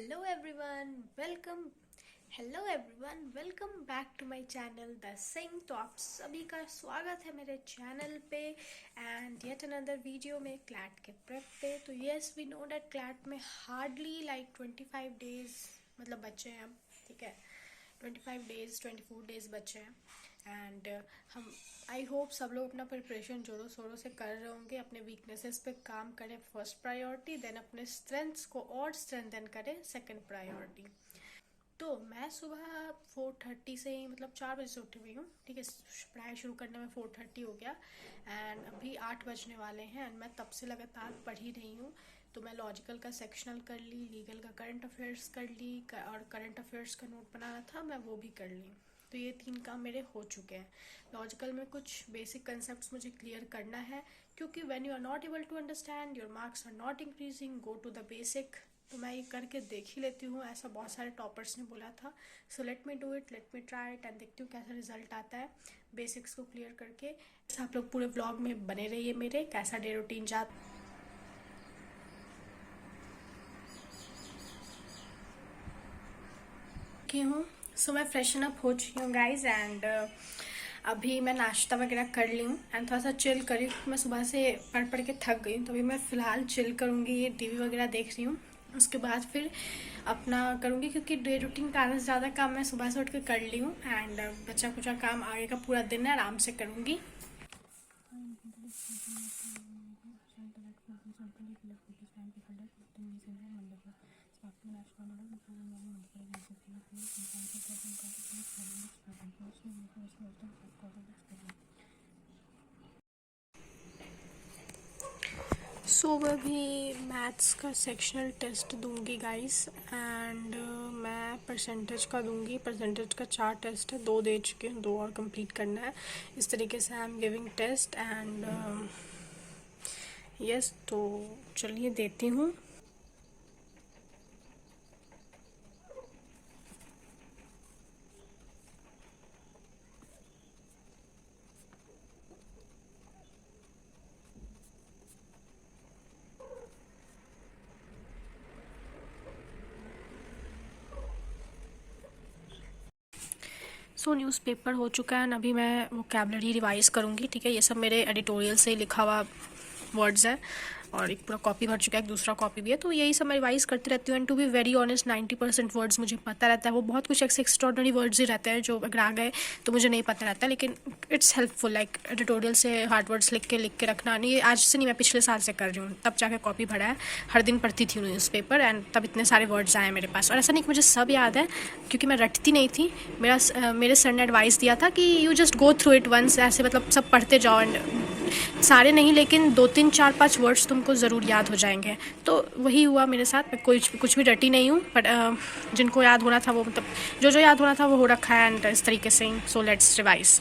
Hello everyone welcome back to my channel the Singh. तो आप सभी का स्वागत है मेरे चैनल पे एंड येट अनदर वीडियो में क्लैट के प्रेप पे। तो yes we know that CLAT में हार्डली लाइक 25 डेज मतलब बचे हैं अब, ठीक है। 25 डेज 24 डेज बचे हैं एंड हम आई होप सब लोग अपना प्रिपरेशन जोरों शोरों से कर रहे होंगे। अपने वीकनेसेस पे काम करें फर्स्ट प्रायोरिटी, देन अपने स्ट्रेंथ्स को और स्ट्रेंथन करें सेकंड प्रायोरिटी। तो मैं सुबह 4:30 से ही मतलब 4 बजे से उठी हुई हूँ, ठीक है। पढ़ाई शुरू करने में 4:30 हो गया एंड अभी 8 बजने वाले हैं एंड मैं तब से लगातार पढ़ ही रही हूँ। तो मैं लॉजिकल का सेक्शनल कर ली, लीगल का करंट अफेयर्स कर ली और करंट अफेयर्स का नोट बनाना था मैं वो भी कर ली। तो ये 3 काम मेरे हो चुके हैं। लॉजिकल में कुछ बेसिक कंसेप्ट मुझे क्लियर करना है क्योंकि when you are not able to understand your marks are not increasing, go to the basic. तो मैं ये करके देख ही लेती हूँ, ऐसा बहुत सारे टॉपर्स ने बोला था। So let me do it, let me try it and देखती हूँ कैसा रिजल्ट आता है बेसिक्स को क्लियर करके। आप लोग पूरे व्लॉग में बने रहिए मेरे, कैसा डे रूटीन जा की हूँ। सो मैं फ्रेशन अप हो चुकी हूँ गाइज एंड अभी मैं नाश्ता वगैरह कर ली हूँ एंड थोड़ा सा चिल करी। मैं सुबह से पढ़ पढ़ के थक गई हूँ तो अभी मैं फ़िलहाल चिल करूँगी, ये टीवी वगैरह देख रही हूँ। उसके बाद फिर अपना करूँगी क्योंकि डे रूटीन का आधा से ज़्यादा काम मैं सुबह से उठ के कर ली हूँ एंड बचा कुचा काम आगे का पूरा दिन है आराम से करूँगी। सो मैं भी मैथ्स का सेक्शनल टेस्ट दूंगी गाइस एंड मैं परसेंटेज का दूंगी। परसेंटेज का 4 टेस्ट है, 2 दे चुके हैं, 2 और कंप्लीट करना है। इस तरीके से I am giving test and yes. तो चलिए देती हूँ। सो न्यूज़पेपर हो चुका है, अभी मैं वोकैबुलरी रिवाइज़ करूँगी, ठीक है। ये सब मेरे एडिटोरियल से लिखा हुआ वर्ड्स है और एक पूरा कॉपी भर चुका है, एक दूसरा कॉपी भी है। तो यही सब मैं रिवाइज़ करती रहती हूँ and to be very honest 90% words मुझे पता रहता है। वो बहुत कुछ एक्स्ट्राऑर्डिनरी वर्ड्स ही रहते हैं जो अगर आ गए तो मुझे नहीं पता रहता, लेकिन इट्स हेल्पफुल। लाइक एडिटोरियल से हार्ड वर्ड्स लिख के रखना नहीं, आज से नहीं, मैं पिछले साल से कर रही हूँ, तब जाके कॉपी भरा है। हर दिन पढ़ती थी न्यूज़पेपर एंड तब इतने सारे वर्ड्स आए मेरे पास। और ऐसा नहीं कि मुझे सब याद है क्योंकि मैं रटती नहीं थी। मेरे सर ने एडवाइस दिया था कि you just go through it once, ऐसे मतलब सब पढ़ते जाओ एंड सारे नहीं लेकिन 2 3 4 5 वर्ड्स तुमको ज़रूर याद हो जाएंगे। तो वही हुआ मेरे साथ। मैं कुछ भी रटी नहीं हूँ बट जिनको याद होना था वो मतलब जो याद होना था वो हो रखा है एंड इस तरीके से। So let's revise.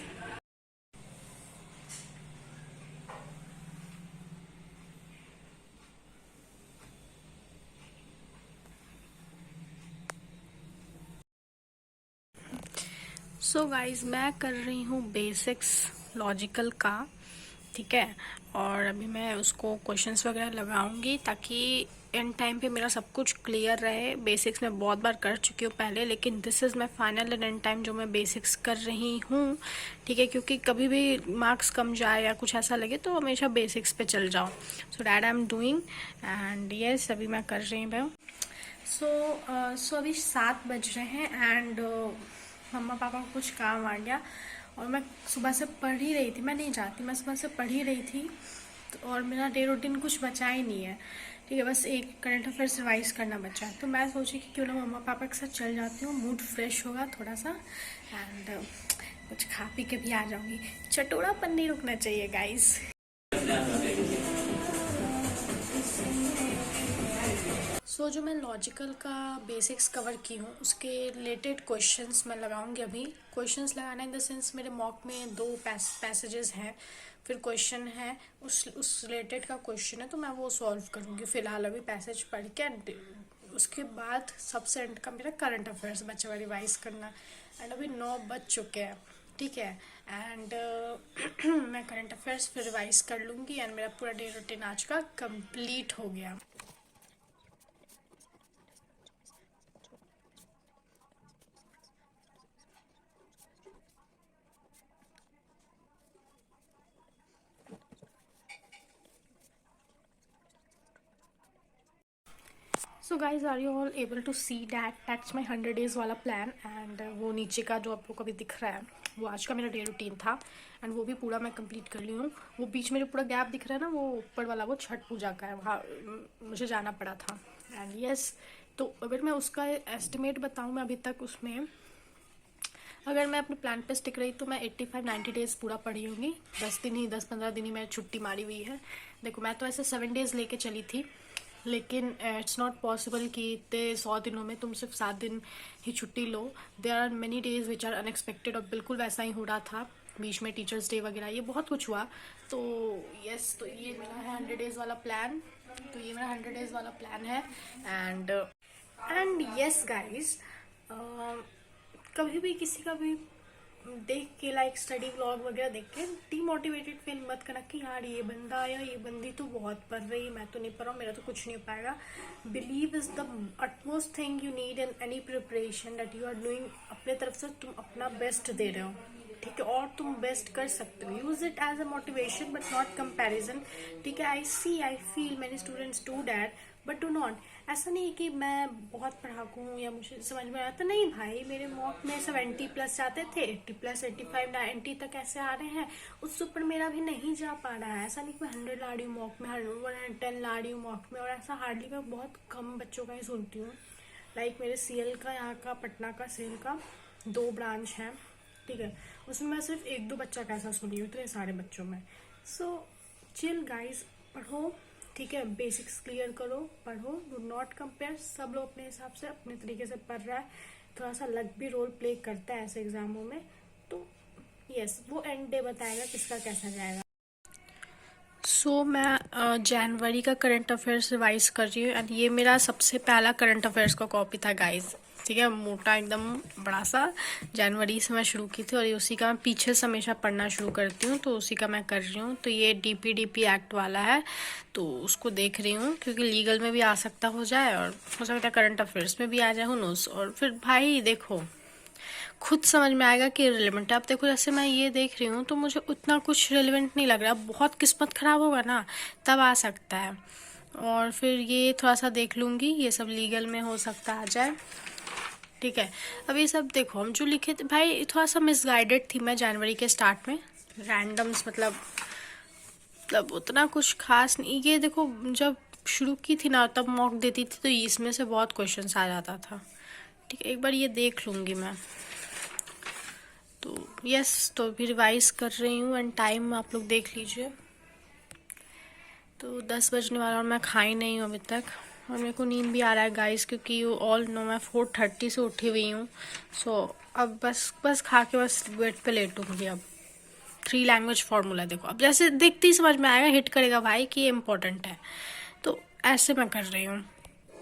So guys मैं कर रही हूँ बेसिक्स लॉजिकल का, ठीक है। और अभी मैं उसको क्वेश्चंस वगैरह लगाऊंगी ताकि एंड टाइम पे मेरा सब कुछ क्लियर रहे। बेसिक्स मैं बहुत बार कर चुकी हूँ पहले, लेकिन this is my final and time जो मैं बेसिक्स कर रही हूँ, ठीक है। क्योंकि कभी भी मार्क्स कम जाए या कुछ ऐसा लगे तो हमेशा बेसिक्स पे चल जाओ। So that I am doing and yes अभी मैं कर रही हूँ। सो अभी 7 बज रहे हैं एंड मम्मा पापा को कुछ काम आ गया और मैं सुबह से पढ़ ही रही थी। मैं नहीं जाती, मैं सुबह से पढ़ ही रही थी तो और मेरा डे रूटीन कुछ बचा ही नहीं है, ठीक है। बस एक करंट अफेयर्स रिवाइज करना बचा है। तो मैं सोची कि क्यों ना मम्मा पापा के साथ चल जाती हूँ, मूड फ्रेश होगा थोड़ा सा एंड कुछ खा पी के भी आ जाऊँगी। चटोरापन नहीं रुकना चाहिए गाइस। सो जो मैं लॉजिकल का बेसिक्स कवर की हूँ उसके रिलेटेड क्वेश्चंस मैं लगाऊंगी अभी। क्वेश्चंस लगाना इन द सेंस मेरे मॉक में 2 पैसेजेस हैं, फिर क्वेश्चन है, उस रिलेटेड का क्वेश्चन है तो मैं वो सॉल्व करूँगी फ़िलहाल अभी पैसेज पढ़ के। उसके बाद सबसे एंड का मेरा करंट अफेयर्स बचा हुआ रिवाइज़ करना एंड अभी 9 बज चुके हैं, ठीक है। एंड मैं करंट अफेयर्स फिर रिवाइज कर लूँगी एंड मेरा पूरा डे रूटीन आज का कंप्लीट हो गया। So guys are you all able to see that's my 100 days वाला प्लान। एंड वो नीचे का जो आप लोग को अभी दिख रहा है वो आज का मेरा डे रूटीन था। एंड वो भी पूरा मैं कंप्लीट कर ली हूँ। वो बीच में जो पूरा गैप दिख रहा है ना, वो ऊपर वाला वो छठ पूजा का है, वहाँ मुझे जाना पड़ा था। एंड यस, तो अगर मैं उसका एस्टिमेट बताऊँ, मैं अभी तक उसमें अगर मैं अपने प्लान पे स्टिक रही तो मैं 85-90 डेज़ पूरा पढ़ी होंगी। 10-15 दिन ही मैं छुट्टी मारी हुई है। देखो, मैं तो ऐसे 7 days लेके चली थी, लेकिन इट्स नॉट पॉसिबल कि इतने 100 दिनों में तुम सिर्फ 7 दिन ही छुट्टी लो। There are many days which are unexpected, और बिल्कुल वैसा ही हो रहा था। बीच में टीचर्स डे वगैरह ये बहुत कुछ हुआ। तो यस, तो ये मेरा है 100 days वाला प्लान। तो ये मेरा 100 days वाला प्लान है। एंड यस गाइज, कभी भी किसी का भी देख के लाइक स्टडी व्लॉग वगैरह देख के डीमोटिवेटेड फील मत करना कि यार ये बंदा या ये बंदी तो बहुत पढ़ रही है, मैं तो नहीं पढ़ रहा हूँ, मेरा तो कुछ नहीं हो पाएगा। Believe is the utmost thing you need in any preparation, that you are doing. अपने तरफ से तुम अपना बेस्ट दे रहे हो, ठीक है, और तुम बेस्ट कर सकते हो। Use it as a motivation but not comparison, ठीक है। I feel many students do that but do not. ऐसा नहीं कि मैं बहुत पढ़ाकू हूँ या मुझे समझ में आता नहीं। भाई मेरे मॉक में 70+ जाते थे, 80+, 85-90 तक ऐसे आ रहे हैं। उससे ऊपर मेरा भी नहीं जा पा रहा है। ऐसा नहीं कि मैं 100 ला रही हूँ मॉक में, 110 ला रही हूँ मॉक में, और ऐसा हार्डली मैं बहुत कम बच्चों का ही सुनती हूँ। लाइक मेरे CL का, यहाँ का पटना का CL का 2 ब्रांच हैं, ठीक है, उसमें मैं सिर्फ 1-2 बच्चा कैसा सुनी हूँ इतने सारे बच्चों में। सो चिल गाइज, पढ़ो, ठीक है, बेसिक्स क्लियर करो, पढ़ो, डू नॉट कंपेयर। सब लोग अपने हिसाब से अपने तरीके से पढ़ रहा है। थोड़ा सा लक भी रोल प्ले करता है ऐसे एग्जामों में। तो यस, वो एंड डे बताएगा किसका कैसा जाएगा। सो मैं जनवरी का करंट अफेयर्स रिवाइज कर रही हूँ। एंड ये मेरा सबसे पहला करंट अफेयर्स का कॉपी था गाइज, ठीक है, मोटा एकदम बड़ा सा। जनवरी से मैं शुरू की थी और ये उसी का मैं पीछे से हमेशा पढ़ना शुरू करती हूँ, तो उसी का मैं कर रही हूँ। तो ये DPDP एक्ट वाला है, तो उसको देख रही हूँ क्योंकि लीगल में भी आ सकता हो जाए और हो सकता है करंट अफेयर्स में भी आ जाए, हुनोस। और फिर भाई देखो, खुद समझ में आएगा कि रिलेवेंट है। अब देखो, जैसे मैं ये देख रही हूँ तो मुझे उतना कुछ रिलेवेंट नहीं लग रहा। बहुत किस्मत खराब होगा ना, तब आ सकता है। और फिर ये थोड़ा सा देख लूँगी, ये सब लीगल में हो सकता आ जाए, ठीक है। अब ये सब देखो, हम जो लिखे थे भाई, थोड़ा सा मिसगाइडेड थी मैं जनवरी के स्टार्ट में। रैंडम्स मतलब उतना कुछ खास नहीं। ये देखो, जब शुरू की थी ना तब मॉक देती थी तो इसमें से बहुत क्वेश्चंस आ जाता था, ठीक है। एक बार ये देख लूँगी मैं। तो यस, तो भी रिवाइज कर रही हूँ। एंड टाइम आप लोग देख लीजिए, तो 10 बजने वाला और मैं खाई नहीं हूँ अभी तक। और मेरे को नींद भी आ रहा है गाइस, क्योंकि यू ऑल नो मैं 4:30 से उठी हुई हूँ। सो अब बस खा के बस बेड पे लेटूंगी। अब 3 लैंग्वेज फार्मूला देखो, अब जैसे देखते ही समझ में आएगा, हिट करेगा भाई कि ये इम्पोर्टेंट है। तो ऐसे मैं कर रही हूँ।